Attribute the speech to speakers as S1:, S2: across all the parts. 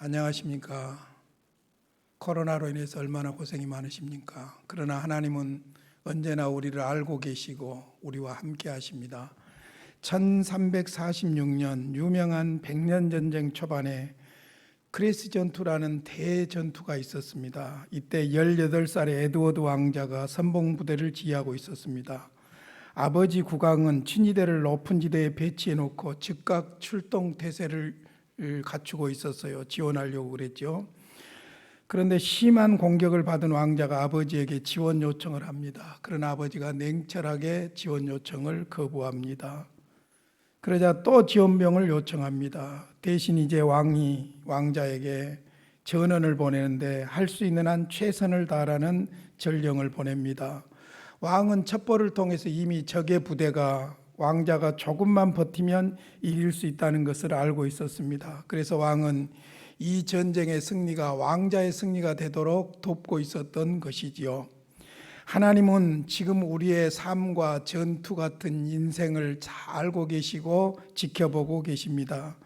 S1: 안녕하십니까. 코로나로 인해서 얼마나 고생이 많으십니까. 그러나 하나님은 언제나 우리를 알고 계시고 우리와 함께 하십니다. 1346년 유명한 백년전쟁 초반에 크레스 전투라는 대전투가 있었습니다. 이때 18살의 에드워드 왕자가 선봉부대를 지휘하고 있었습니다. 아버지 국왕은 친위대를 높은 지대에 배치해 놓고 즉각 출동 태세를 갖추고 있었어요. 지원하려고 그랬죠. 그런데 심한 공격을 받은 왕자가 아버지에게 지원 요청을 합니다. 그러나 아버지가 냉철하게 지원 요청을 거부합니다. 그러자 또 지원병을 요청합니다. 대신 이제 왕이 왕자에게 전언을 보내는데 할 수 있는 한 최선을 다하라는 전령을 보냅니다. 왕은 첩보를 통해서 이미 적의 부대가 왕자가 조금만 버티면 이길 수 있다는 것을 알고 있었습니다. 그래서 왕은 이 전쟁의 승리가 왕자의 승리가 되도록 돕고 있었던 것이지요. 하나님은 지금 우리의 삶과 전투 같은 인생을 잘 알고 계시고 지켜보고 계십니다.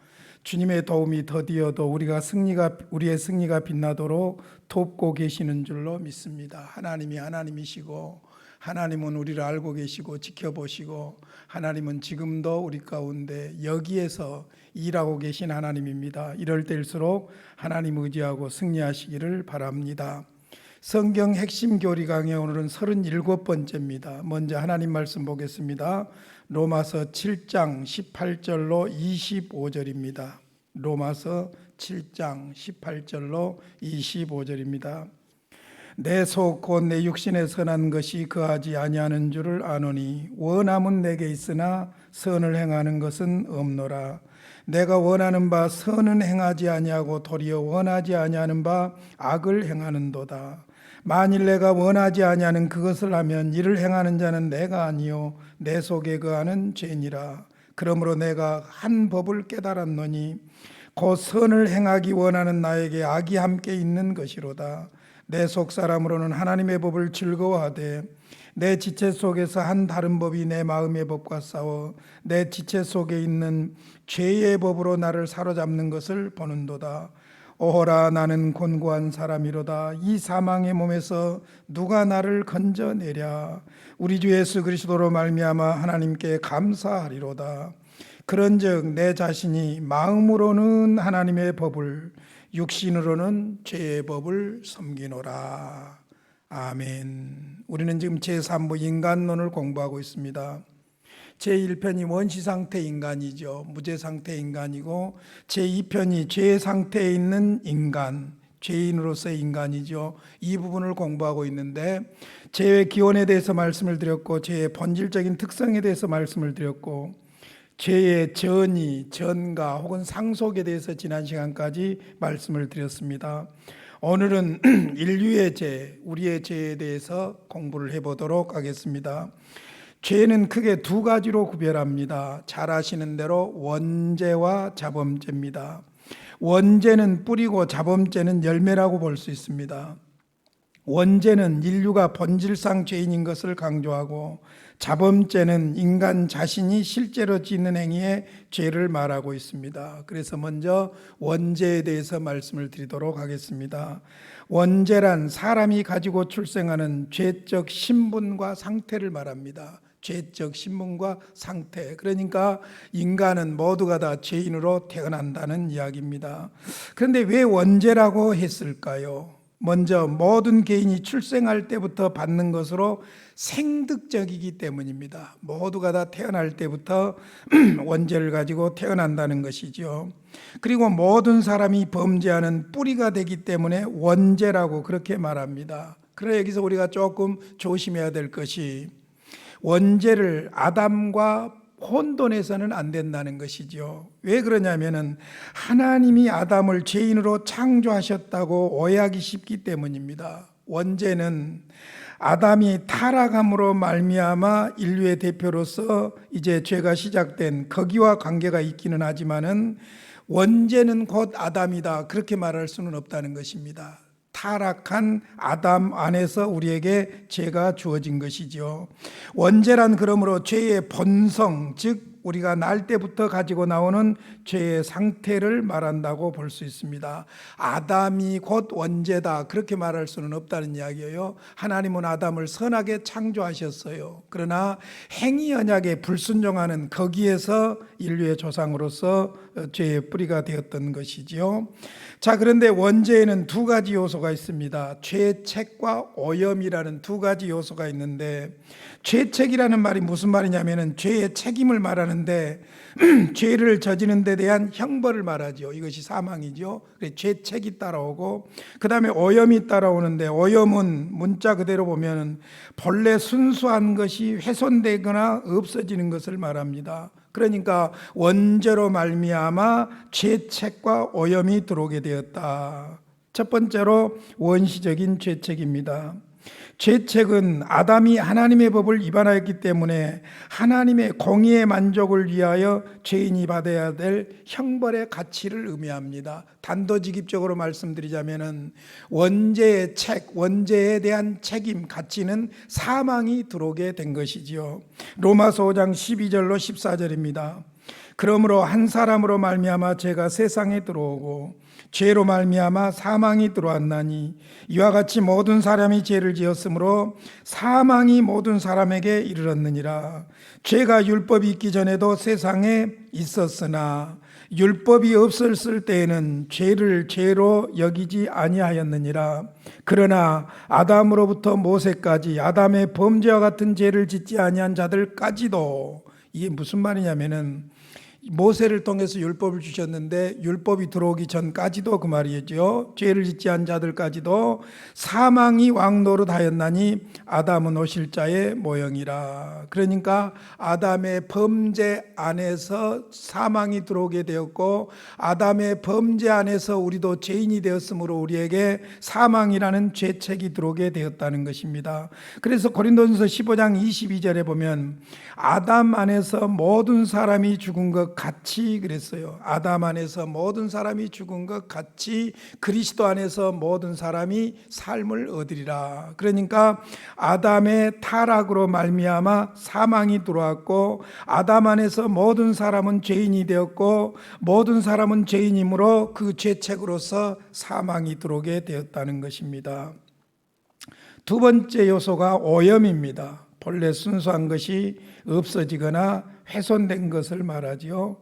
S1: 주님의 도움이 더디어도 우리의 승리가 빛나도록 돕고 계시는 줄로 믿습니다. 하나님이 하나님이시고 하나님은 우리를 알고 계시고 지켜보시고 하나님은 지금도 우리 가운데 여기에서 일하고 계신 하나님입니다. 이럴 때일수록 하나님 의지하고 승리하시기를 바랍니다. 성경 핵심 교리 강의 오늘은 37번째입니다. 먼저 하나님 말씀 보겠습니다. 로마서 7장 18절로 25절입니다. 로마서 7장 18절로 25절입니다. 내 속 곧 내 육신에 선한 것이 거하지 아니하는 줄을 아노니 원함은 내게 있으나 선을 행하는 것은 없노라. 내가 원하는 바 선은 행하지 아니하고 도리어 원하지 아니하는 바 악을 행하는도다. 만일 내가 원하지 아니하는 그것을 하면 이를 행하는 자는 내가 아니요 내 속에 거하는 죄니라. 그러므로 내가 한 법을 깨달았노니 곧 선을 행하기 원하는 나에게 악이 함께 있는 것이로다. 내 속사람으로는 하나님의 법을 즐거워하되 내 지체 속에서 한 다른 법이 내 마음의 법과 싸워 내 지체 속에 있는 죄의 법으로 나를 사로잡는 것을 보는도다. 오호라 나는 곤고한 사람이로다. 이 사망의 몸에서 누가 나를 건져내랴. 우리 주 예수 그리스도로 말미암아 하나님께 감사하리로다. 그런즉 내 자신이 마음으로는 하나님의 법을 육신으로는 죄의 법을 섬기노라. 아멘. 우리는 지금 제3부 인간론을 공부하고 있습니다. 제1편이 원시상태 인간이죠. 무죄상태 인간이고 제2편이 죄상태에 있는 인간, 죄인으로서의 인간이죠. 이 부분을 공부하고 있는데 죄의 기원에 대해서 말씀을 드렸고 죄의 본질적인 특성에 대해서 말씀을 드렸고 죄의 전이, 전가 혹은 상속에 대해서 지난 시간까지 말씀을 드렸습니다. 오늘은 인류의 죄, 우리의 죄에 대해서 공부를 해보도록 하겠습니다. 죄는 크게 두 가지로 구별합니다. 잘 아시는 대로 원죄와 자범죄입니다. 원죄는 뿌리고 자범죄는 열매라고 볼 수 있습니다. 원죄는 인류가 본질상 죄인인 것을 강조하고 자범죄는 인간 자신이 실제로 짓는 행위의 죄를 말하고 있습니다. 그래서 먼저 원죄에 대해서 말씀을 드리도록 하겠습니다. 원죄란 사람이 가지고 출생하는 죄적 신분과 상태를 말합니다. 죄적 신분과 상태. 그러니까 인간은 모두가 다 죄인으로 태어난다는 이야기입니다. 그런데 왜 원죄라고 했을까요? 먼저 모든 개인이 출생할 때부터 받는 것으로 생득적이기 때문입니다. 모두가 다 태어날 때부터 원죄를 가지고 태어난다는 것이죠. 그리고 모든 사람이 범죄하는 뿌리가 되기 때문에 원죄라고 그렇게 말합니다. 그래서 여기서 우리가 조금 조심해야 될 것이 원죄를 아담과 혼돈해서는 안 된다는 것이죠. 왜 그러냐면은 하나님이 아담을 죄인으로 창조하셨다고 오해하기 쉽기 때문입니다. 원죄는 아담이 타락함으로 말미암아 인류의 대표로서 이제 죄가 시작된 거기와 관계가 있기는 하지만은 원죄는 곧 아담이다 그렇게 말할 수는 없다는 것입니다. 타락한 아담 안에서 우리에게 죄가 주어진 것이죠. 원죄란 그러므로 죄의 본성, 즉 우리가 날 때부터 가지고 나오는 죄의 상태를 말한다고 볼 수 있습니다. 아담이 곧 원죄다 그렇게 말할 수는 없다는 이야기예요. 하나님은 아담을 선하게 창조하셨어요. 그러나 행위 언약에 불순종하는 거기에서 인류의 조상으로서 죄의 뿌리가 되었던 것이지요. 자, 그런데 원죄에는 두 가지 요소가 있습니다. 죄책과 오염이라는 두 가지 요소가 있는데, 죄책이라는 말이 무슨 말이냐면은 죄의 책임을 말하는데 죄를 저지른 데 대한 형벌을 말하죠. 이것이 사망이죠. 죄책이 따라오고, 그 다음에 오염이 따라오는데, 오염은 문자 그대로 보면 본래 순수한 것이 훼손되거나 없어지는 것을 말합니다. 그러니까 원죄로 말미암아 죄책과 오염이 들어오게 되었다. 첫 번째로 원시적인 죄책입니다. 죄책은 아담이 하나님의 법을 위반하였기 때문에 하나님의 공의의 만족을 위하여 죄인이 받아야 될 형벌의 가치를 의미합니다. 단도직입적으로 말씀드리자면은 원죄의 책, 원죄에 대한 책임, 가치는 사망이 들어오게 된 것이지요. 로마서 5장 12절로 14절입니다. 그러므로 한 사람으로 말미암아 죄가 세상에 들어오고 죄로 말미암아 사망이 들어왔나니 이와 같이 모든 사람이 죄를 지었으므로 사망이 모든 사람에게 이르렀느니라. 죄가 율법이 있기 전에도 세상에 있었으나 율법이 없었을 때에는 죄를 죄로 여기지 아니하였느니라. 그러나 아담으로부터 모세까지 아담의 범죄와 같은 죄를 짓지 아니한 자들까지도, 이게 무슨 말이냐면은 모세를 통해서 율법을 주셨는데 율법이 들어오기 전까지도 그 말이죠. 죄를 짓지 않은 자들까지도 사망이 왕노릇하였나니 아담은 오실 자의 모형이라. 그러니까 아담의 범죄 안에서 사망이 들어오게 되었고, 아담의 범죄 안에서 우리도 죄인이 되었으므로 우리에게 사망이라는 죄책이 들어오게 되었다는 것입니다. 그래서 고린도전서 15장 22절에 보면 아담 안에서 모든 사람이 죽은 것 같이 그랬어요. 아담 안에서 모든 사람이 죽은 것 같이 그리스도 안에서 모든 사람이 삶을 얻으리라. 그러니까 아담의 타락으로 말미암아 사망이 들어왔고, 아담 안에서 모든 사람은 죄인이 되었고, 모든 사람은 죄인이므로 그 죄책으로서 사망이 들어오게 되었다는 것입니다. 두 번째 요소가 오염입니다. 본래 순수한 것이 없어지거나 훼손된 것을 말하지요.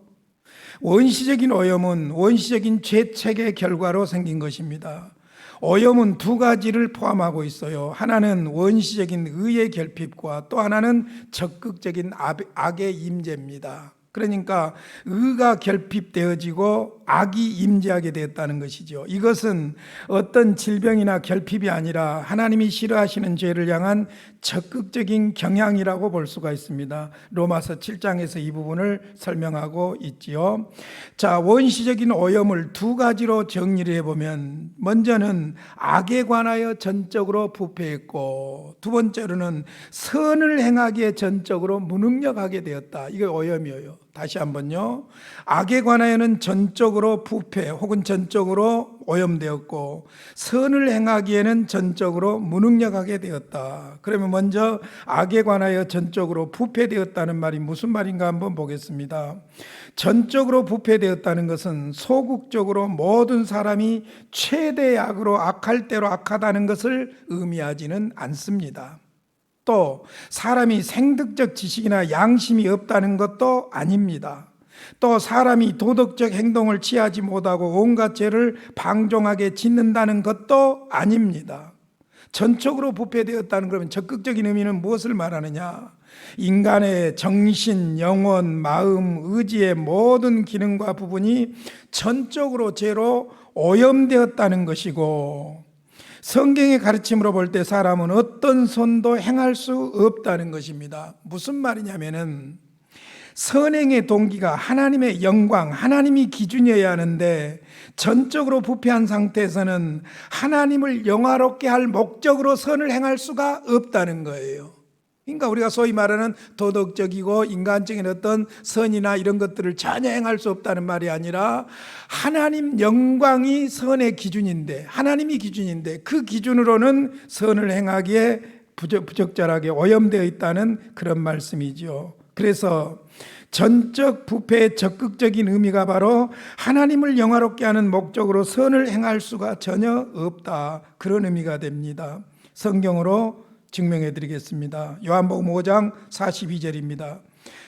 S1: 원시적인 오염은 원시적인 죄책의 결과로 생긴 것입니다. 오염은 두 가지를 포함하고 있어요. 하나는 원시적인 의의 결핍과 또 하나는 적극적인 악의 임재입니다. 그러니까 의가 결핍되어지고 악이 임재하게 되었다는 것이죠. 이것은 어떤 질병이나 결핍이 아니라 하나님이 싫어하시는 죄를 향한 적극적인 경향이라고 볼 수가 있습니다. 로마서 7장에서 이 부분을 설명하고 있지요. 자, 원시적인 오염을 두 가지로 정리를 해보면, 먼저는 악에 관하여 전적으로 부패했고, 두 번째로는 선을 행하기에 전적으로 무능력하게 되었다. 이게 오염이에요. 다시 한번요. 악에 관하여는 전적으로 부패 혹은 전적으로 오염되었고, 선을 행하기에는 전적으로 무능력하게 되었다. 그러면 먼저 악에 관하여 전적으로 부패되었다는 말이 무슨 말인가 한번 보겠습니다. 전적으로 부패되었다는 것은 소극적으로 모든 사람이 최대의 악으로 악할 대로 악하다는 것을 의미하지는 않습니다. 또 사람이 생득적 지식이나 양심이 없다는 것도 아닙니다. 또 사람이 도덕적 행동을 취하지 못하고 온갖 죄를 방종하게 짓는다는 것도 아닙니다. 전적으로 부패되었다는 그러면 적극적인 의미는 무엇을 말하느냐? 인간의 정신, 영혼, 마음, 의지의 모든 기능과 부분이 전적으로 죄로 오염되었다는 것이고, 성경의 가르침으로 볼 때 사람은 어떤 선도 행할 수 없다는 것입니다. 무슨 말이냐면은 선행의 동기가 하나님의 영광, 하나님이 기준이어야 하는데 전적으로 부패한 상태에서는 하나님을 영화롭게 할 목적으로 선을 행할 수가 없다는 거예요. 그러니까 우리가 소위 말하는 도덕적이고 인간적인 어떤 선이나 이런 것들을 전혀 행할 수 없다는 말이 아니라, 하나님 영광이 선의 기준인데, 하나님이 기준인데 그 기준으로는 선을 행하기에 부적절하게 오염되어 있다는 그런 말씀이죠. 그래서 전적 부패의 적극적인 의미가 바로 하나님을 영화롭게 하는 목적으로 선을 행할 수가 전혀 없다, 그런 의미가 됩니다. 성경으로 증명해 드리겠습니다. 요한복음 5장 42절입니다.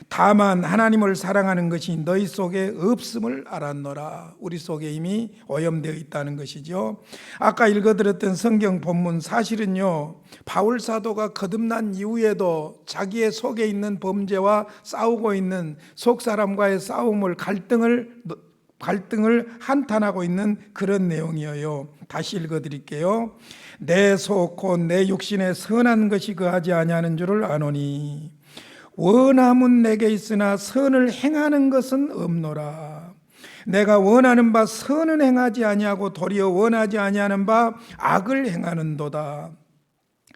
S1: 다만 하나님을 사랑하는 것이 너희 속에 없음을 알았노라. 우리 속에 이미 오염되어 있다는 것이죠. 아까 읽어드렸던 성경 본문, 사실은요, 바울 사도가 거듭난 이후에도 자기의 속에 있는 범죄와 싸우고 있는 속사람과의 싸움을, 갈등을 한탄하고 있는 그런 내용이에요. 다시 읽어드릴게요. 내 속 곧 내 육신에 선한 것이 거하지 아니하는 줄을 아노니 원함은 내게 있으나 선을 행하는 것은 없노라. 내가 원하는 바 선은 행하지 아니하고 도리어 원하지 아니하는 바 악을 행하는도다.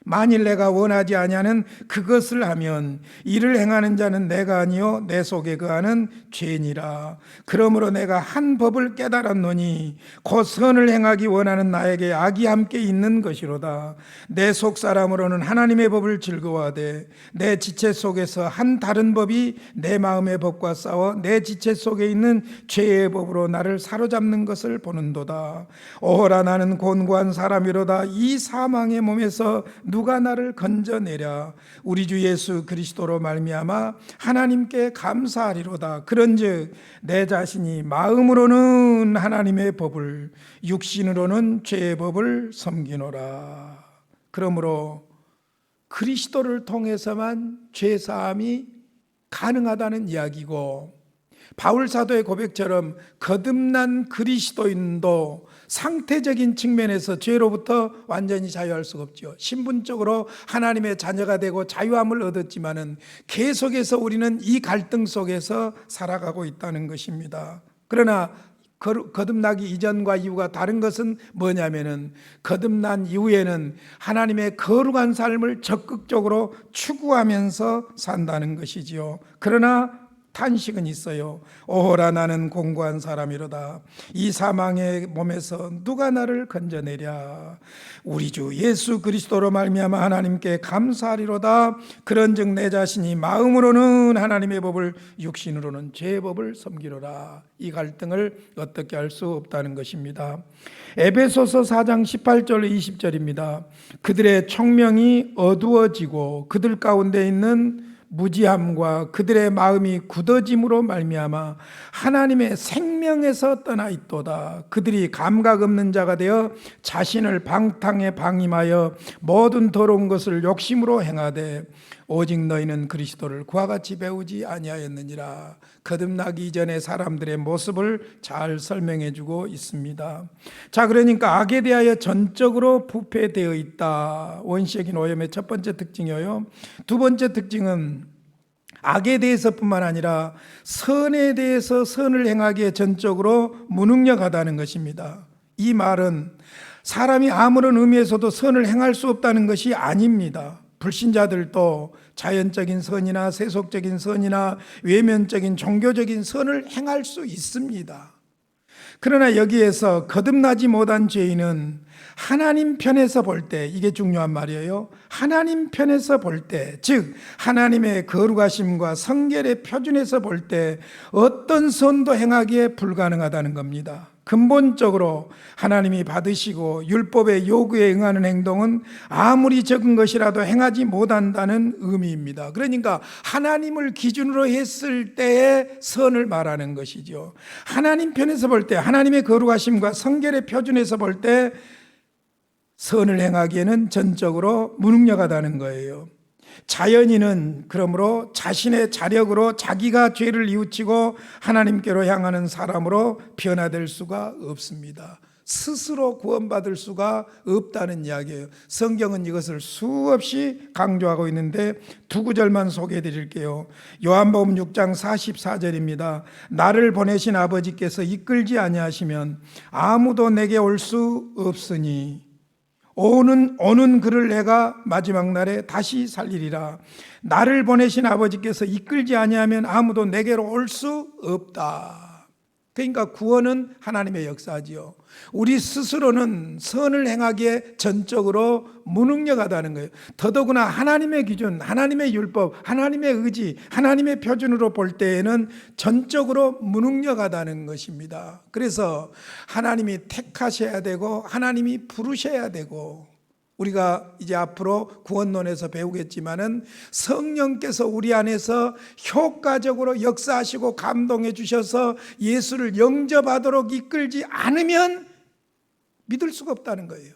S1: 만일 내가 원하지 아니하는 그것을 하면 이를 행하는 자는 내가 아니요 내 속에 거하는 죄니라. 그러므로 내가 한 법을 깨달았노니 곧 선을 행하기 원하는 나에게 악이 함께 있는 것이로다. 내 속 사람으로는 하나님의 법을 즐거워하되 내 지체 속에서 한 다른 법이 내 마음의 법과 싸워 내 지체 속에 있는 죄의 법으로 나를 사로잡는 것을 보는도다. 오호라, 나는 곤고한 사람이로다. 이 사망의 몸에서 누가 나를 건져내랴. 우리 주 예수 그리스도로 말미암아 하나님께 감사하리로다. 그런즉 내 자신이 마음으로는 하나님의 법을, 육신으로는 죄의 법을 섬기노라. 그러므로 그리스도를 통해서만 죄 사함이 가능하다는 이야기고, 바울 사도의 고백처럼 거듭난 그리스도인도 상태적인 측면에서 죄로부터 완전히 자유할 수가 없죠. 신분적으로 하나님의 자녀가 되고 자유함을 얻었지만은 계속해서 우리는 이 갈등 속에서 살아가고 있다는 것입니다. 그러나 거듭나기 이전과 이후가 다른 것은 뭐냐면은, 거듭난 이후에는 하나님의 거룩한 삶을 적극적으로 추구하면서 산다는 것이지요. 그러나 탄식은 있어요. 오호라, 나는 공고한 사람이로다. 이 사망의 몸에서 누가 나를 건져내랴. 우리 주 예수 그리스도로 말미암아 하나님께 감사하리로다. 그런즉 내 자신이 마음으로는 하나님의 법을, 육신으로는 죄의 법을 섬기로라. 이 갈등을 어떻게 할 수 없다는 것입니다. 에베소서 4장 18절 20절입니다. 그들의 총명이 어두워지고 그들 가운데 있는 무지함과 그들의 마음이 굳어짐으로 말미암아 하나님의 생명에서 떠나 있도다. 그들이 감각 없는 자가 되어 자신을 방탕에 방임하여 모든 더러운 것을 욕심으로 행하되 오직 너희는 그리스도를 그와 같이 배우지 아니하였느니라. 거듭나기 이전의 사람들의 모습을 잘 설명해 주고 있습니다. 자, 그러니까 악에 대하여 전적으로 부패되어 있다. 원시적인 오염의 첫 번째 특징이에요. 두 번째 특징은 악에 대해서뿐만 아니라 선에 대해서 선을 행하기에 전적으로 무능력하다는 것입니다. 이 말은 사람이 아무런 의미에서도 선을 행할 수 없다는 것이 아닙니다. 불신자들도 자연적인 선이나 세속적인 선이나 외면적인 종교적인 선을 행할 수 있습니다. 그러나 여기에서 거듭나지 못한 죄인은 하나님 편에서 볼 때, 이게 중요한 말이에요. 하나님 편에서 볼 때, 즉 하나님의 거룩하심과 성결의 표준에서 볼 때 어떤 선도 행하기에 불가능하다는 겁니다. 근본적으로 하나님이 받으시고 율법의 요구에 응하는 행동은 아무리 적은 것이라도 행하지 못한다는 의미입니다. 그러니까 하나님을 기준으로 했을 때의 선을 말하는 것이죠. 하나님 편에서 볼 때, 하나님의 거룩하심과 성결의 표준에서 볼 때 선을 행하기에는 전적으로 무능력하다는 거예요. 자연인은 그러므로 자신의 자력으로 자기가 죄를 뉘우치고 하나님께로 향하는 사람으로 변화될 수가 없습니다. 스스로 구원받을 수가 없다는 이야기예요. 성경은 이것을 수없이 강조하고 있는데 두 구절만 소개해 드릴게요. 요한복음 6장 44절입니다. 나를 보내신 아버지께서 이끌지 아니하시면 아무도 내게 올 수 없으니 오는 그를 내가 마지막 날에 다시 살리리라. 나를 보내신 아버지께서 이끌지 아니하면 아무도 내게로 올 수 없다. 그러니까 구원은 하나님의 역사지요. 우리 스스로는 선을 행하기에 전적으로 무능력하다는 거예요. 더더구나 하나님의 기준, 하나님의 율법, 하나님의 의지, 하나님의 표준으로 볼 때에는 전적으로 무능력하다는 것입니다. 그래서 하나님이 택하셔야 되고 하나님이 부르셔야 되고, 우리가 이제 앞으로 구원론에서 배우겠지만은 성령께서 우리 안에서 효과적으로 역사하시고 감동해 주셔서 예수를 영접하도록 이끌지 않으면 믿을 수가 없다는 거예요.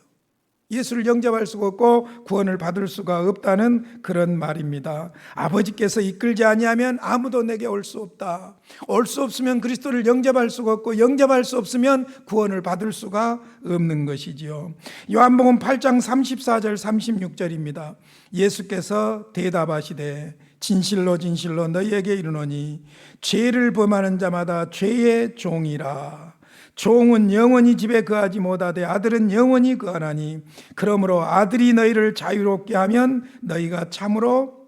S1: 예수를 영접할 수가 없고 구원을 받을 수가 없다는 그런 말입니다. 아버지께서 이끌지 아니하면 아무도 내게 올 수 없다. 올 수 없으면 그리스도를 영접할 수가 없고, 영접할 수 없으면 구원을 받을 수가 없는 것이지요. 요한복음 8장 34절 36절입니다. 예수께서 대답하시되 진실로 진실로 너희에게 이르노니 죄를 범하는 자마다 죄의 종이라. 종은 영원히 집에 거하지 못하되 아들은 영원히 거하나니 그러므로 아들이 너희를 자유롭게 하면 너희가 참으로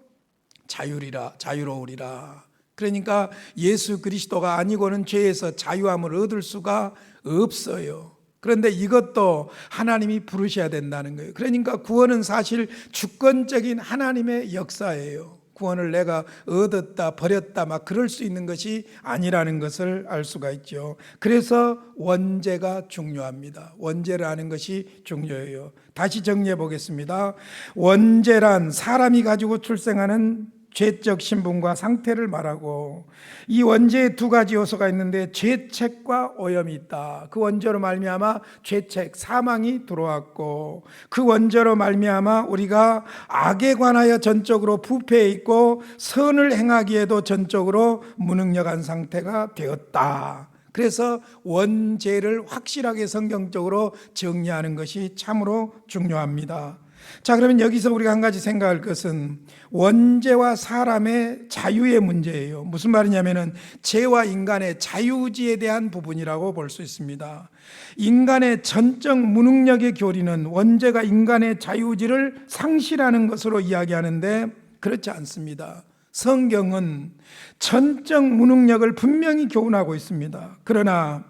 S1: 자유로우리라. 그러니까 예수 그리스도가 아니고는 죄에서 자유함을 얻을 수가 없어요. 그런데 이것도 하나님이 부르셔야 된다는 거예요. 그러니까 구원은 사실 주권적인 하나님의 역사예요. 구원을 내가 얻었다 버렸다 막 그럴 수 있는 것이 아니라는 것을 알 수가 있죠. 그래서 원죄가 중요합니다. 원죄를 아는 것이 중요해요. 다시 정리해 보겠습니다. 원죄란 사람이 가지고 출생하는 죄적 신분과 상태를 말하고, 이 원죄에 두 가지 요소가 있는데 죄책과 오염이 있다. 그 원죄로 말미암아 죄책, 사망이 들어왔고, 그 원죄로 말미암아 우리가 악에 관하여 전적으로 부패해 있고 선을 행하기에도 전적으로 무능력한 상태가 되었다. 그래서 원죄를 확실하게 성경적으로 정리하는 것이 참으로 중요합니다. 자, 그러면 여기서 우리가 한 가지 생각할 것은 원죄와 사람의 자유의 문제예요. 무슨 말이냐면은 죄와 인간의 자유의지에 대한 부분이라고 볼 수 있습니다. 인간의 전적 무능력의 교리는 원죄가 인간의 자유의지를 상실하는 것으로 이야기하는데 그렇지 않습니다. 성경은 전적 무능력을 분명히 교훈하고 있습니다. 그러나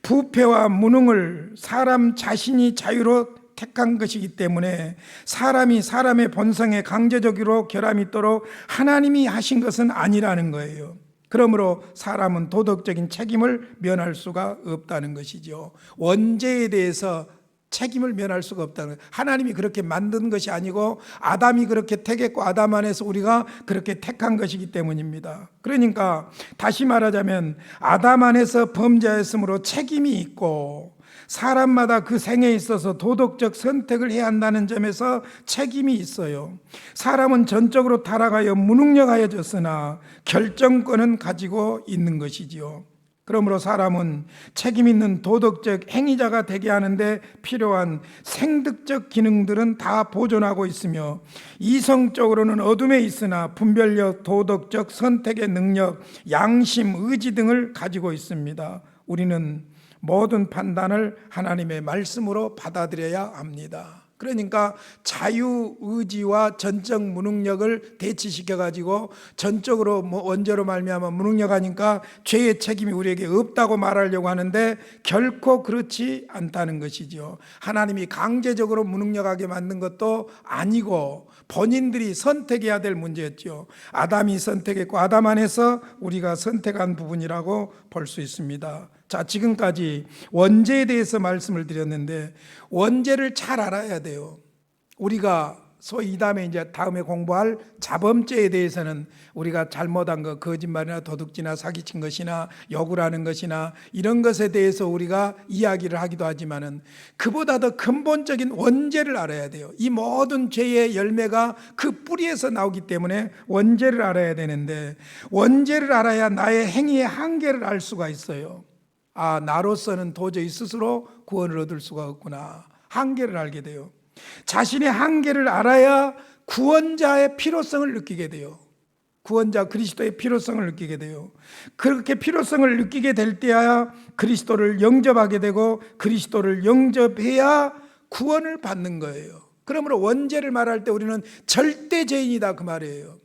S1: 부패와 무능을 사람 자신이 자유로 택한 것이기 때문에 사람이 사람의 본성에 강제적으로 결함이 있도록 하나님이 하신 것은 아니라는 거예요. 그러므로 사람은 도덕적인 책임을 면할 수가 없다는 것이죠. 원죄에 대해서 책임을 면할 수가 없다는 거예요. 하나님이 그렇게 만든 것이 아니고 아담이 그렇게 택했고 아담 안에서 우리가 그렇게 택한 것이기 때문입니다. 그러니까 다시 말하자면 아담 안에서 범죄했으므로 책임이 있고, 사람마다 그 생에 있어서 도덕적 선택을 해야 한다는 점에서 책임이 있어요. 사람은 전적으로 타락하여 무능력하여졌으나 결정권은 가지고 있는 것이지요. 그러므로 사람은 책임 있는 도덕적 행위자가 되게 하는데 필요한 생득적 기능들은 다 보존하고 있으며, 이성적으로는 어둠에 있으나 분별력, 도덕적 선택의 능력, 양심, 의지 등을 가지고 있습니다. 우리는 모든 판단을 하나님의 말씀으로 받아들여야 합니다. 그러니까 자유의지와 전적 무능력을 대치시켜가지고 전적으로 원죄로 말미암아 무능력하니까 죄의 책임이 우리에게 없다고 말하려고 하는데 결코 그렇지 않다는 것이죠. 하나님이 강제적으로 무능력하게 만든 것도 아니고 본인들이 선택해야 될 문제였죠. 아담이 선택했고 아담 안에서 우리가 선택한 부분이라고 볼 수 있습니다. 자, 지금까지 원죄에 대해서 말씀을 드렸는데 원죄를 잘 알아야 돼요. 우리가 소위 이 다음에 공부할 자범죄에 대해서는 우리가 잘못한 것, 거짓말이나 도둑질이나 사기친 것이나 욕을 하는 것이나 이런 것에 대해서 우리가 이야기를 하기도 하지만은 그보다 더 근본적인 원죄를 알아야 돼요. 이 모든 죄의 열매가 그 뿌리에서 나오기 때문에 원죄를 알아야 되는데, 원죄를 알아야 나의 행위의 한계를 알 수가 있어요. 아, 나로서는 도저히 스스로 구원을 얻을 수가 없구나. 한계를 알게 돼요. 자신의 한계를 알아야 구원자의 필요성을 느끼게 돼요. 구원자 그리스도의 필요성을 느끼게 돼요. 그렇게 필요성을 느끼게 될 때야 그리스도를 영접하게 되고, 그리스도를 영접해야 구원을 받는 거예요. 그러므로 원죄를 말할 때 우리는 절대 죄인이다 그 말이에요.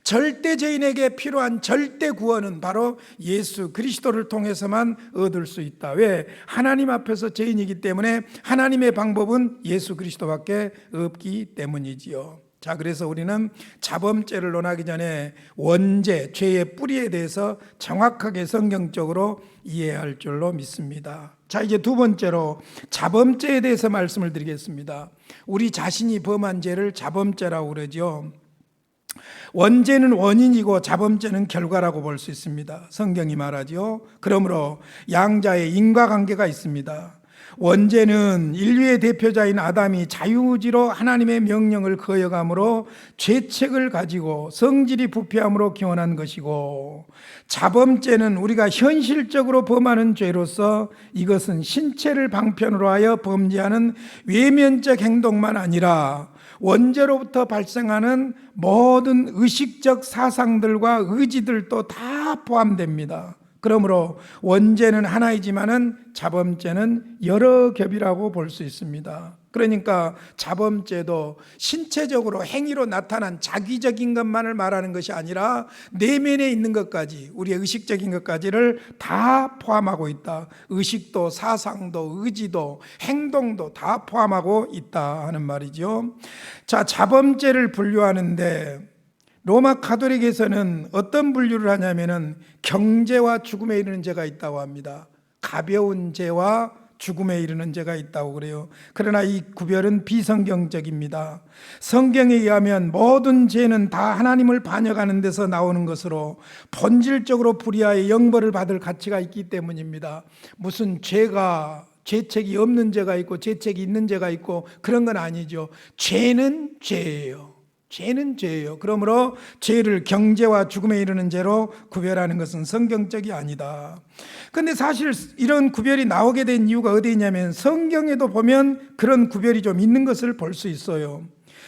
S1: 절대 죄인에게 필요한 절대 구원은 바로 예수 그리스도를 통해서만 얻을 수 있다. 왜? 하나님 앞에서 죄인이기 때문에 하나님의 방법은 예수 그리스도밖에 없기 때문이지요. 자, 그래서 우리는 자범죄를 논하기 전에 원죄, 죄의 뿌리에 대해서 정확하게 성경적으로 이해할 줄로 믿습니다. 자, 이제 두 번째로 자범죄에 대해서 말씀을 드리겠습니다. 우리 자신이 범한 죄를 자범죄라고 그러죠. 원죄는 원인이고 자범죄는 결과라고 볼 수 있습니다. 성경이 말하죠. 그러므로 양자의 인과관계가 있습니다. 원죄는 인류의 대표자인 아담이 자유의지로 하나님의 명령을 거역함으로 죄책을 가지고 성질이 부패함으로 기원한 것이고, 자범죄는 우리가 현실적으로 범하는 죄로서 이것은 신체를 방편으로 하여 범죄하는 외면적 행동만 아니라 원죄로부터 발생하는 모든 의식적 사상들과 의지들도 다 포함됩니다. 그러므로 원죄는 하나이지만은 자범죄는 여러 겹이라고 볼 수 있습니다. 그러니까 자범죄도 신체적으로 행위로 나타난 자기적인 것만을 말하는 것이 아니라 내면에 있는 것까지, 우리의 의식적인 것까지를 다 포함하고 있다. 의식도 사상도 의지도 행동도 다 포함하고 있다 하는 말이죠. 자, 자범죄를 분류하는데 로마 가톨릭에서는 어떤 분류를 하냐면은 경죄와 죽음에 이르는 죄가 있다고 합니다. 가벼운 죄와 죽음에 이르는 죄가 있다고 그래요. 그러나 이 구별은 비성경적입니다. 성경에 의하면 모든 죄는 다 하나님을 반역하는 데서 나오는 것으로 본질적으로 불의하여 영벌을 받을 가치가 있기 때문입니다. 무슨 죄책이 없는 죄가 있고 죄책이 있는 죄가 있고 그런 건 아니죠. 죄는 죄예요. 죄는 죄예요. 그러므로 죄를 경죄와 죽음에 이르는 죄로 구별하는 것은 성경적이 아니다. 그런데 사실 이런 구별이 나오게 된 이유가 어디 있냐면 성경에도 보면 그런 구별이 좀 있는 것을 볼 수 있어요.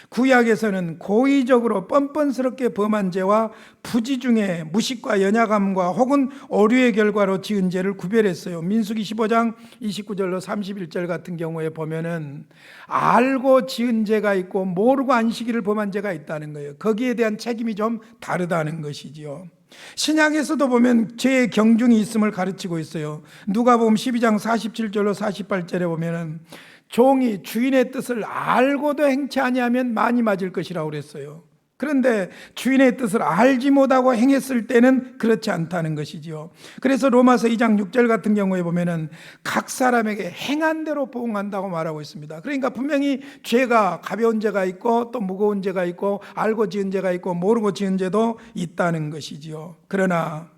S1: 구약에서는 고의적으로 뻔뻔스럽게 범한 죄와 부지 중에 무식과 연약함과 혹은 오류의 결과로 지은 죄를 구별했어요. 민수기 15장 29절로 31절 같은 경우에 보면은 알고 지은 죄가 있고 모르고 안식일을 범한 죄가 있다는 거예요. 거기에 대한 책임이 좀 다르다는 것이지요. 신약에서도 보면 죄의 경중이 있음을 가르치고 있어요. 누가복음 12장 47절로 48절에 보면은 종이 주인의 뜻을 알고도 행치 아니하면 많이 맞을 것이라고 그랬어요. 그런데 주인의 뜻을 알지 못하고 행했을 때는 그렇지 않다는 것이지요. 그래서 로마서 2장 6절 같은 경우에 보면은 각 사람에게 행한 대로 보응한다고 말하고 있습니다. 그러니까 분명히 죄가 가벼운 죄가 있고 또 무거운 죄가 있고 알고 지은 죄가 있고 모르고 지은 죄도 있다는 것이지요. 그러나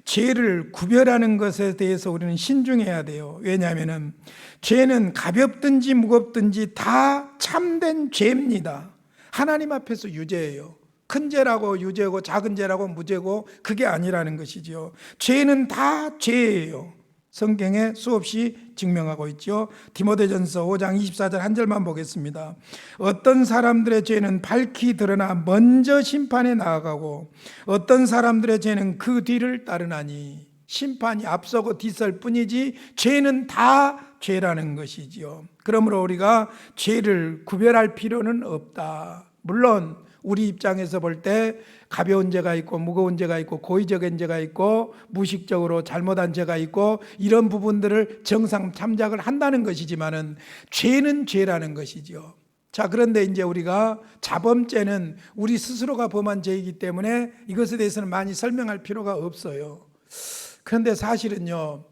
S1: 죄를 구별하는 것에 대해서 우리는 신중해야 돼요. 왜냐하면 죄는 가볍든지 무겁든지 다 참된 죄입니다. 하나님 앞에서 유죄예요. 큰 죄라고 유죄고 작은 죄라고 무죄고 그게 아니라는 것이죠. 죄는 다 죄예요. 성경에 수없이 증명하고 있죠. 디모데전서 5장 24절 한 절만 보겠습니다. 어떤 사람들의 죄는 밝히 드러나 먼저 심판에 나아가고 어떤 사람들의 죄는 그 뒤를 따르나니, 심판이 앞서고 뒤설 뿐이지 죄는 다 죄라는 것이지요. 그러므로 우리가 죄를 구별할 필요는 없다. 물론 우리 입장에서 볼 때 가벼운 죄가 있고 무거운 죄가 있고 고의적인 죄가 있고 무의식적으로 잘못한 죄가 있고 이런 부분들을 정상 참작을 한다는 것이지만은 죄는 죄라는 것이죠. 자, 그런데 이제 우리가 자범죄는 우리 스스로가 범한 죄이기 때문에 이것에 대해서는 많이 설명할 필요가 없어요. 그런데 사실은요,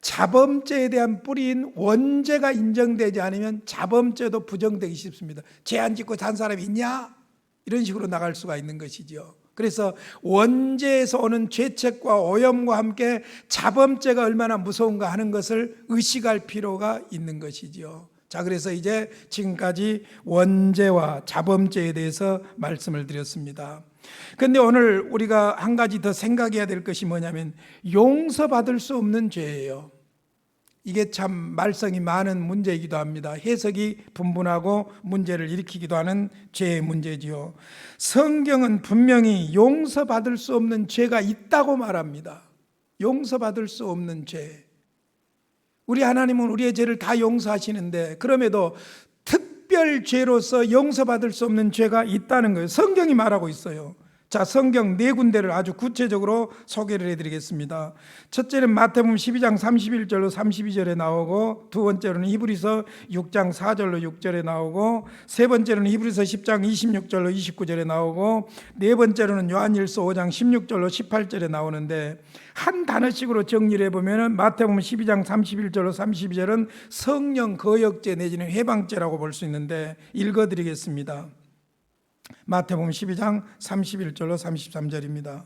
S1: 자범죄에 대한 뿌리인 원죄가 인정되지 않으면 자범죄도 부정되기 쉽습니다. 죄 안 짓고 산 사람이 있냐? 이런 식으로 나갈 수가 있는 것이죠. 그래서 원죄에서 오는 죄책과 오염과 함께 자범죄가 얼마나 무서운가 하는 것을 의식할 필요가 있는 것이죠. 자, 그래서 이제 지금까지 원죄와 자범죄에 대해서 말씀을 드렸습니다. 그런데 오늘 우리가 한 가지 더 생각해야 될 것이 뭐냐면 용서받을 수 없는 죄예요. 이게 참 말썽이 많은 문제이기도 합니다. 해석이 분분하고 문제를 일으키기도 하는 죄의 문제지요. 성경은 분명히 용서받을 수 없는 죄가 있다고 말합니다. 용서받을 수 없는 죄. 우리 하나님은 우리의 죄를 다 용서하시는데 그럼에도 특별 죄로서 용서받을 수 없는 죄가 있다는 거예요. 성경이 말하고 있어요. 자, 성경 네 군데를 아주 구체적으로 소개를 해드리겠습니다. 첫째는 마태복음 12장 31절로 32절에 나오고, 두 번째로는 히브리서 6장 4절로 6절에 나오고, 세 번째로는 히브리서 10장 26절로 29절에 나오고, 네 번째로는 요한일서 5장 16절로 18절에 나오는데, 한 단어씩으로 정리를 해보면 마태복음 12장 31절로 32절은 성령 거역제 내지는 회방죄라고 볼 수 있는데, 읽어드리겠습니다. 마태복음 12장 31절로 33절입니다.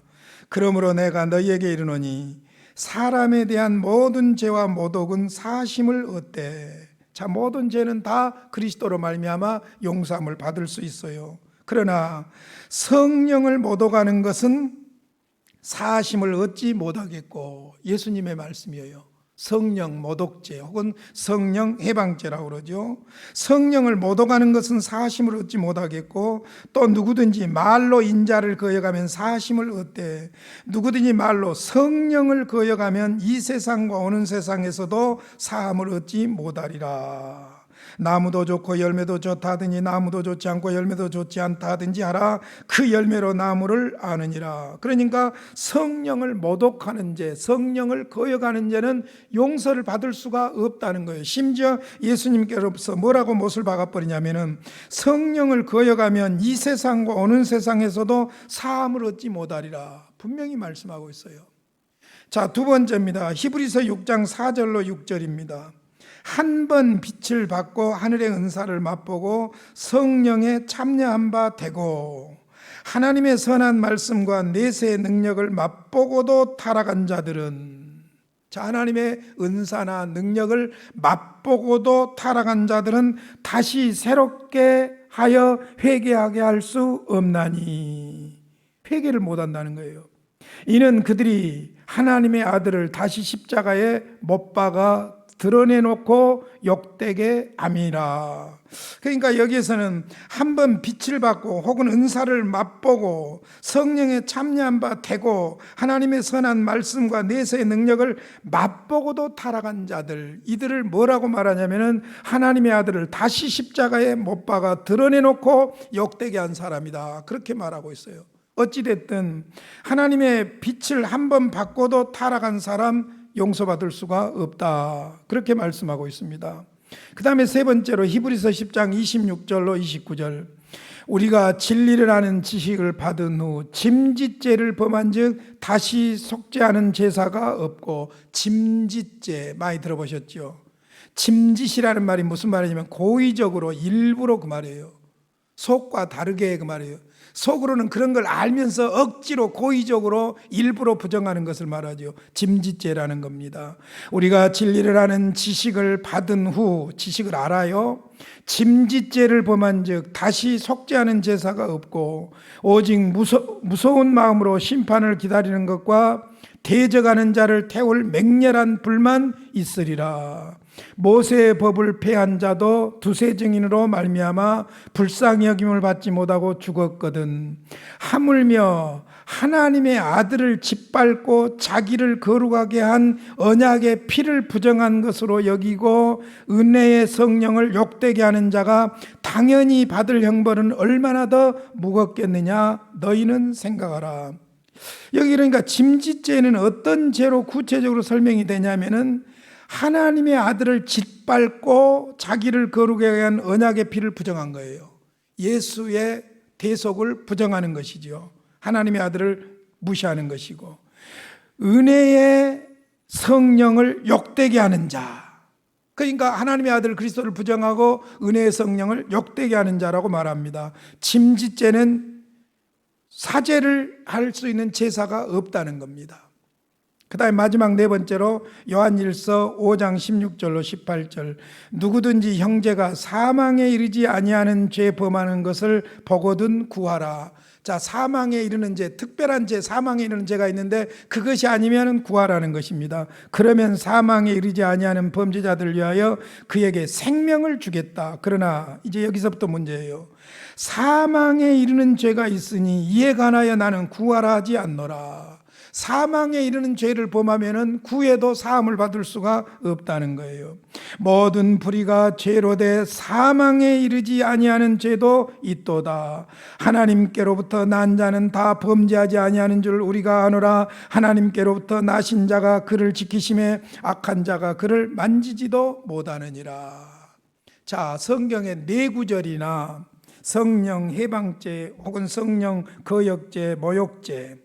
S1: 그러므로 내가 너희에게 이르노니 사람에 대한 모든 죄와 모독은 사심을 얻되, 자, 모든 죄는 다 그리스도로 말미암아 용서함을 받을 수 있어요. 그러나 성령을 모독하는 것은 사심을 얻지 못하겠고, 예수님의 말씀이에요. 성령 모독죄 혹은 성령 해방죄라고 그러죠. 성령을 모독하는 것은 사심을 얻지 못하겠고, 또 누구든지 말로 인자를 거역하면 사심을 얻되, 누구든지 말로 성령을 거역하면 이 세상과 오는 세상에서도 사함을 얻지 못하리라. 나무도 좋고 열매도 좋다 하더니 나무도 좋지 않고 열매도 좋지 않다 하든지 하라. 그 열매로 나무를 아느니라. 그러니까 성령을 모독하는 죄, 성령을 거역하는 죄는 용서를 받을 수가 없다는 거예요. 심지어 예수님께서 뭐라고 못을 박아버리냐면은 성령을 거역하면 이 세상과 오는 세상에서도 사함을 얻지 못하리라, 분명히 말씀하고 있어요. 자, 두 번째입니다. 히브리서 6장 4절로 6절입니다. 한 번 빛을 받고 하늘의 은사를 맛보고 성령에 참여한 바 되고 하나님의 선한 말씀과 내세의 능력을 맛보고도 타락한 자들은, 자, 하나님의 은사나 능력을 맛보고도 타락한 자들은 다시 새롭게 하여 회개하게 할 수 없나니, 회개를 못한다는 거예요. 이는 그들이 하나님의 아들을 다시 십자가에 못 박아 드러내놓고 욕되게 함이라. 그러니까 여기에서는 한번 빛을 받고 혹은 은사를 맛보고 성령에 참여한 바 되고 하나님의 선한 말씀과 내세의 능력을 맛보고도 타락한 자들, 이들을 뭐라고 말하냐면은 하나님의 아들을 다시 십자가에 못 박아 드러내놓고 욕되게 한 사람이다, 그렇게 말하고 있어요. 어찌됐든 하나님의 빛을 한번 받고도 타락한 사람 용서받을 수가 없다, 그렇게 말씀하고 있습니다. 그 다음에 세 번째로 히브리서 10장 26절로 29절, 우리가 진리를 아는 지식을 받은 후 짐짓죄를 범한 즉 다시 속죄하는 제사가 없고, 짐짓죄 많이 들어보셨죠? 짐짓이라는 말이 무슨 말이냐면 고의적으로 일부러 그 말이에요. 속과 다르게 그 말이에요. 속으로는 그런 걸 알면서 억지로 고의적으로 일부러 부정하는 것을 말하죠. 짐짓죄라는 겁니다. 우리가 진리를 아는 지식을 받은 후, 지식을 알아요. 짐짓죄를 범한 즉 다시 속죄하는 제사가 없고 오직 무서운 마음으로 심판을 기다리는 것과 대적하는 자를 태울 맹렬한 불만 있으리라. 모세의 법을 폐한 자도 두세 증인으로 말미암아 불쌍히 여김을 받지 못하고 죽었거든. 하물며 하나님의 아들을 짓밟고 자기를 거룩하게 한 언약의 피를 부정한 것으로 여기고 은혜의 성령을 욕되게 하는 자가 당연히 받을 형벌은 얼마나 더 무겁겠느냐, 너희는 생각하라. 여기 그러니까 짐짓죄는 어떤 죄로 구체적으로 설명이 되냐면은 하나님의 아들을 짓밟고 자기를 거룩하게 한 언약의 피를 부정한 거예요. 예수의 대속을 부정하는 것이죠. 하나님의 아들을 무시하는 것이고, 은혜의 성령을 욕되게 하는 자, 그러니까 하나님의 아들 그리스도를 부정하고 은혜의 성령을 욕되게 하는 자라고 말합니다. 짐짓죄는 사죄를 할 수 있는 제사가 없다는 겁니다. 그 다음에 마지막 네 번째로 요한일서 5장 16절로 18절, 누구든지 형제가 사망에 이르지 아니하는 죄 범하는 것을 보거든 구하라. 자, 사망에 이르는 죄, 특별한 죄, 사망에 이르는 죄가 있는데 그것이 아니면 구하라는 것입니다. 그러면 사망에 이르지 아니하는 범죄자들을 위하여 그에게 생명을 주겠다. 그러나 이제 여기서부터 문제예요. 사망에 이르는 죄가 있으니 이에 관하여 나는 구하라 하지 않노라. 사망에 이르는 죄를 범하면은 구해도 사함을 받을 수가 없다는 거예요. 모든 불의가 죄로 돼 사망에 이르지 아니하는 죄도 있도다. 하나님께로부터 난 자는 다 범죄하지 아니하는 줄 우리가 아노라. 하나님께로부터 나신 자가 그를 지키심에 악한 자가 그를 만지지도 못하느니라. 자, 성경의 네 구절이나 성령 해방죄 혹은 성령 거역죄, 모욕죄,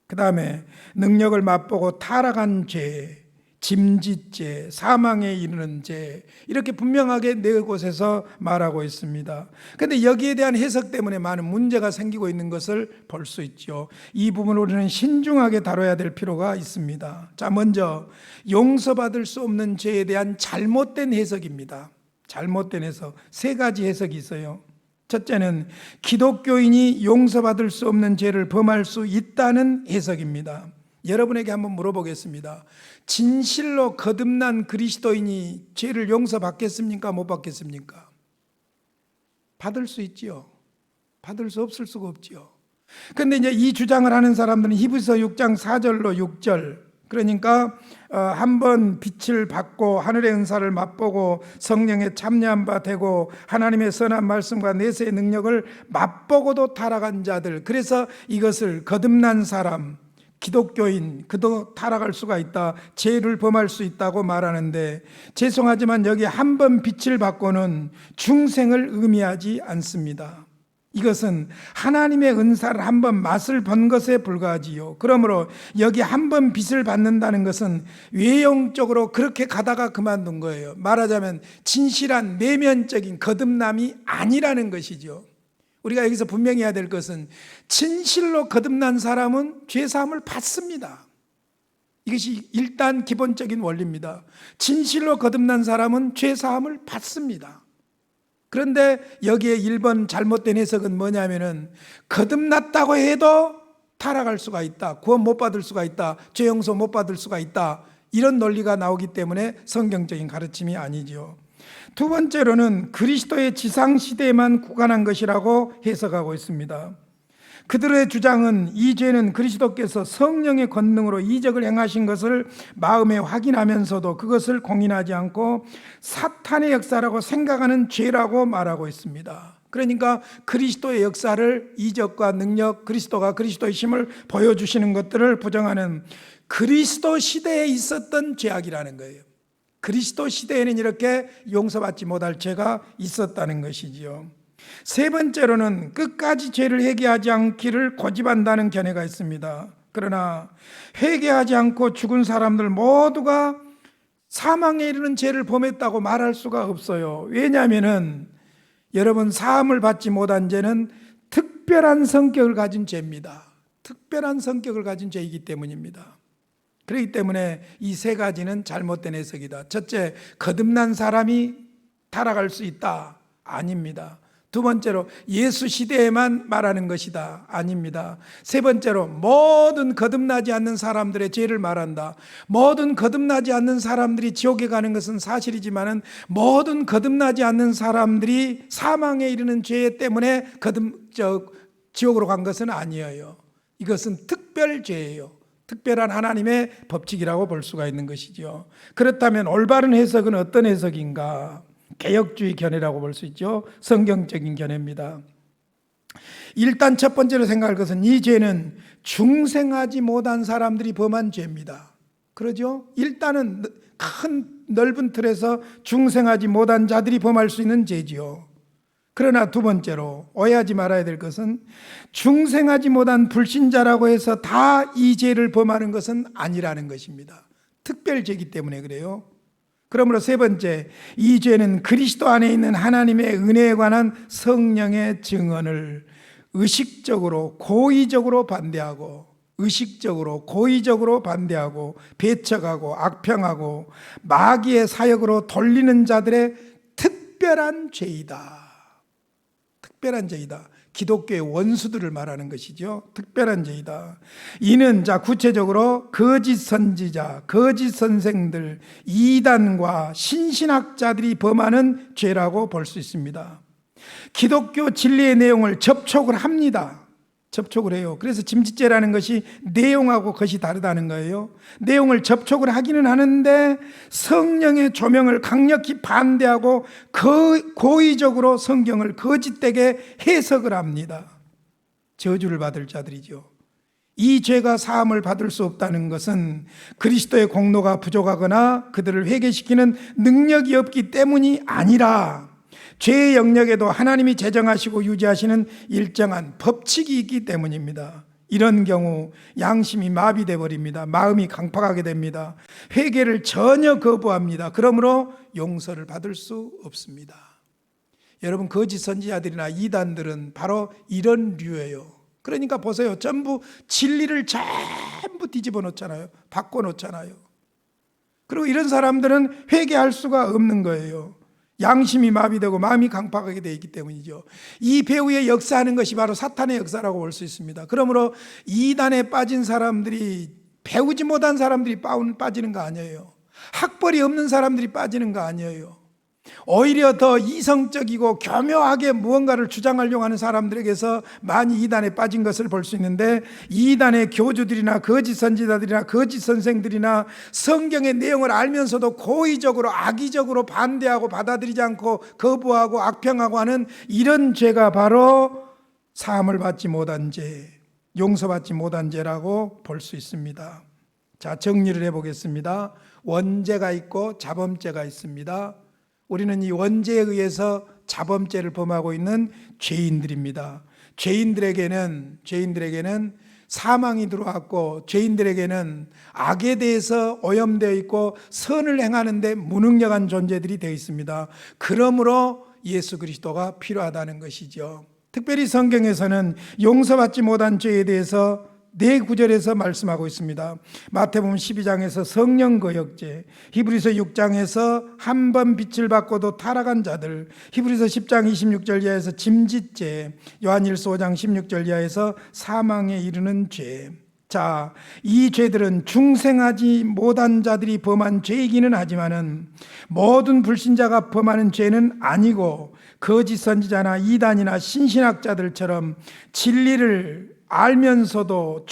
S1: 그 다음에 능력을 맛보고 타락한 죄, 짐짓죄, 사망에 이르는 죄, 이렇게 분명하게 네 곳에서 말하고 있습니다. 그런데 여기에 대한 해석 때문에 많은 문제가 생기고 있는 것을 볼 수 있죠. 이 부분을 우리는 신중하게 다뤄야 될 필요가 있습니다. 자, 먼저 용서받을 수 없는 죄에 대한 잘못된 해석입니다. 잘못된 해석, 세 가지 해석이 있어요. 첫째는 기독교인이 용서받을 수 없는 죄를 범할 수 있다는 해석입니다. 여러분에게 한번 물어보겠습니다. 진실로 거듭난 그리스도인이 죄를 용서받겠습니까? 못 받겠습니까? 받을 수 있지요. 받을 수 없을 수가 없지요. 그런데 이제 이 주장을 하는 사람들은 히브리서 6장 4절로 6절, 그러니까 한번 빛을 받고 하늘의 은사를 맛보고 성령에 참여한 바 되고 하나님의 선한 말씀과 내세의 능력을 맛보고도 타락한 자들, 그래서 이것을 거듭난 사람, 기독교인, 그도 타락할 수가 있다, 죄를 범할 수 있다고 말하는데, 죄송하지만 여기 한 번 빛을 받고는 중생을 의미하지 않습니다. 이것은 하나님의 은사를 한번 맛을 본 것에 불과하지요. 그러므로 여기 한 번 빛을 받는다는 것은 외형적으로 그렇게 가다가 그만둔 거예요. 말하자면 진실한 내면적인 거듭남이 아니라는 것이죠. 우리가 여기서 분명히 해야 될 것은 진실로 거듭난 사람은 죄사함을 받습니다. 이것이 일단 기본적인 원리입니다. 진실로 거듭난 사람은 죄사함을 받습니다. 그런데 여기에 1번 잘못된 해석은 뭐냐면은 거듭났다고 해도 타락할 수가 있다, 구원 못 받을 수가 있다, 죄 용서 못 받을 수가 있다, 이런 논리가 나오기 때문에 성경적인 가르침이 아니죠. 두 번째로는 그리스도의 지상시대에만 구간한 것이라고 해석하고 있습니다. 그들의 주장은 이 죄는 그리스도께서 성령의 권능으로 이적을 행하신 것을 마음에 확인하면서도 그것을 공인하지 않고 사탄의 역사라고 생각하는 죄라고 말하고 있습니다. 그러니까 그리스도의 역사를, 이적과 능력, 그리스도가 그리스도의 힘을 보여주시는 것들을 부정하는 그리스도 시대에 있었던 죄악이라는 거예요. 그리스도 시대에는 이렇게 용서받지 못할 죄가 있었다는 것이지요. 세 번째로는 끝까지 죄를 회개하지 않기를 고집한다는 견해가 있습니다. 그러나 회개하지 않고 죽은 사람들 모두가 사망에 이르는 죄를 범했다고 말할 수가 없어요. 왜냐하면 여러분, 사함을 받지 못한 죄는 특별한 성격을 가진 죄입니다. 특별한 성격을 가진 죄이기 때문입니다. 그렇기 때문에 이 세 가지는 잘못된 해석이다. 첫째, 거듭난 사람이 타락할 수 있다. 아닙니다. 두 번째로, 예수 시대에만 말하는 것이다. 아닙니다. 세 번째로, 모든 거듭나지 않는 사람들의 죄를 말한다. 모든 거듭나지 않는 사람들이 지옥에 가는 것은 사실이지만은 모든 거듭나지 않는 사람들이 사망에 이르는 죄 때문에 지옥으로 간 것은 아니에요. 이것은 특별죄예요. 특별한 하나님의 법칙이라고 볼 수가 있는 것이죠. 그렇다면 올바른 해석은 어떤 해석인가? 개혁주의 견해라고 볼 수 있죠. 성경적인 견해입니다. 일단 첫 번째로 생각할 것은 이 죄는 중생하지 못한 사람들이 범한 죄입니다. 그러죠? 일단은 큰 넓은 틀에서 중생하지 못한 자들이 범할 수 있는 죄지요. 그러나 두 번째로 오해하지 말아야 될 것은 중생하지 못한 불신자라고 해서 다 이 죄를 범하는 것은 아니라는 것입니다. 특별죄이기 때문에 그래요. 그러므로 세 번째, 이 죄는 그리스도 안에 있는 하나님의 은혜에 관한 성령의 증언을 의식적으로 고의적으로 반대하고, 의식적으로 고의적으로 반대하고 배척하고 악평하고 마귀의 사역으로 돌리는 자들의 특별한 죄이다. 특별한 죄이다. 기독교의 원수들을 말하는 것이죠. 특별한 죄이다. 이는 구체적으로 거짓 선지자, 거짓 선생들, 이단과 신신학자들이 범하는 죄라고 볼 수 있습니다. 기독교 진리의 내용을 접촉을 합니다. 접촉을 해요. 그래서 짐짓죄라는 것이 내용하고 것이 다르다는 거예요. 내용을 접촉을 하기는 하는데 성령의 조명을 강력히 반대하고 고의적으로 성경을 거짓되게 해석을 합니다. 저주를 받을 자들이죠. 이 죄가 사함을 받을 수 없다는 것은 그리스도의 공로가 부족하거나 그들을 회개시키는 능력이 없기 때문이 아니라 죄의 영역에도 하나님이 제정하시고 유지하시는 일정한 법칙이 있기 때문입니다. 이런 경우 양심이 마비돼 버립니다. 마음이 강팍하게 됩니다. 회개를 전혀 거부합니다. 그러므로 용서를 받을 수 없습니다. 여러분, 거짓 선지자들이나 이단들은 바로 이런 류예요. 그러니까 보세요. 전부 진리를 전부 뒤집어 놓잖아요. 바꿔 놓잖아요. 그리고 이런 사람들은 회개할 수가 없는 거예요. 양심이 마비되고 마음이 강팍하게 되어 있기 때문이죠. 이 배후에 역사하는 것이 바로 사탄의 역사라고 볼 수 있습니다. 그러므로 이단에 빠진 사람들이, 배우지 못한 사람들이 빠지는 거 아니에요. 학벌이 없는 사람들이 빠지는 거 아니에요. 오히려 더 이성적이고 교묘하게 무언가를 주장하려고 하는 사람들에게서 많이 이단에 빠진 것을 볼 수 있는데, 이단의 교주들이나 거짓 선지자들이나 거짓 선생들이나 성경의 내용을 알면서도 고의적으로 악의적으로 반대하고 받아들이지 않고 거부하고 악평하고 하는 이런 죄가 바로 사함을 받지 못한 죄, 용서받지 못한 죄라고 볼 수 있습니다. 자, 정리를 해보겠습니다. 원죄가 있고 자범죄가 있습니다. 우리는 이 원죄에 의해서 자범죄를 범하고 있는 죄인들입니다. 죄인들에게는 사망이 들어왔고, 죄인들에게는 악에 대해서 오염되어 있고 선을 행하는데 무능력한 존재들이 되어 있습니다. 그러므로 예수 그리스도가 필요하다는 것이죠. 특별히 성경에서는 용서받지 못한 죄에 대해서 4구절에서 말씀하고 있습니다. 마태복음 12장에서 성령 거역죄, 히브리서 6장에서 한 번 빛을 받고도 타락한 자들, 히브리서 10장 26절 이하에서 짐짓죄, 요한일서 5장 16절 이하에서 사망에 이르는 죄. 자, 이 죄들은 중생하지 못한 자들이 범한 죄이기는 하지만은 모든 불신자가 범하는 죄는 아니고, 거짓 선지자나 이단이나 신신학자들처럼 진리를 알면서도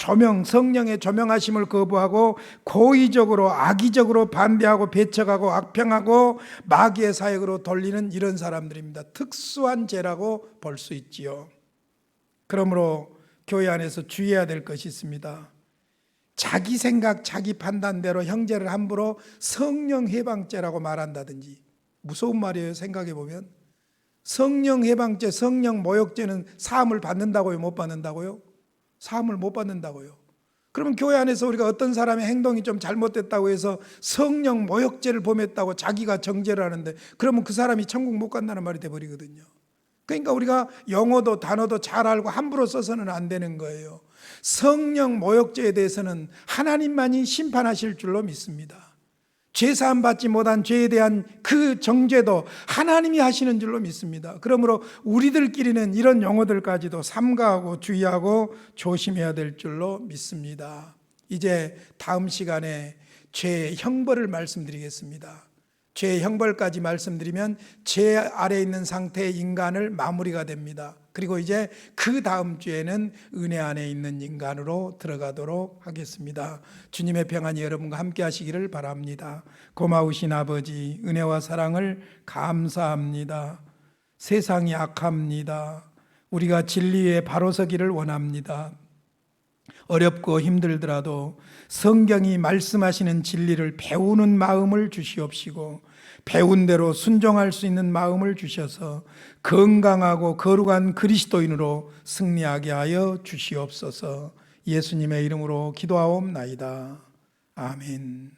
S1: 성령의 조명하심을 거부하고 고의적으로 악의적으로 반대하고 배척하고 악평하고 마귀의 사역으로 돌리는 이런 사람들입니다. 특수한 죄라고 볼 수 있지요. 그러므로 교회 안에서 주의해야 될 것이 있습니다. 자기 생각, 자기 판단대로 형제를 함부로 성령 해방죄라고 말한다든지, 무서운 말이에요. 생각해 보면 성령 해방죄, 성령 모욕죄는 사함을 받는다고요? 못 받는다고요? 사함을 못 받는다고요. 그러면 교회 안에서 우리가 어떤 사람의 행동이 좀 잘못됐다고 해서 성령 모욕죄를 범했다고 자기가 정죄를 하는데, 그러면 그 사람이 천국 못 간다는 말이 돼버리거든요. 그러니까 우리가 용어도 단어도 잘 알고 함부로 써서는 안 되는 거예요. 성령 모욕죄에 대해서는 하나님만이 심판하실 줄로 믿습니다. 죄사함 받지 못한 죄에 대한 그 정죄도 하나님이 하시는 줄로 믿습니다. 그러므로 우리들끼리는 이런 용어들까지도 삼가하고 주의하고 조심해야 될 줄로 믿습니다. 이제 다음 시간에 죄의 형벌을 말씀드리겠습니다. 죄의 형벌까지 말씀드리면 죄 아래에 있는 상태의 인간을 마무리가 됩니다. 그리고 이제 그 다음 주에는 은혜 안에 있는 인간으로 들어가도록 하겠습니다. 주님의 평안이 여러분과 함께 하시기를 바랍니다. 고마우신 아버지, 은혜와 사랑을 감사합니다. 세상이 악합니다. 우리가 진리에 바로 서기를 원합니다. 어렵고 힘들더라도 성경이 말씀하시는 진리를 배우는 마음을 주시옵시고, 배운 대로 순종할 수 있는 마음을 주셔서 건강하고 거룩한 그리스도인으로 승리하게 하여 주시옵소서. 예수님의 이름으로 기도하옵나이다. 아멘.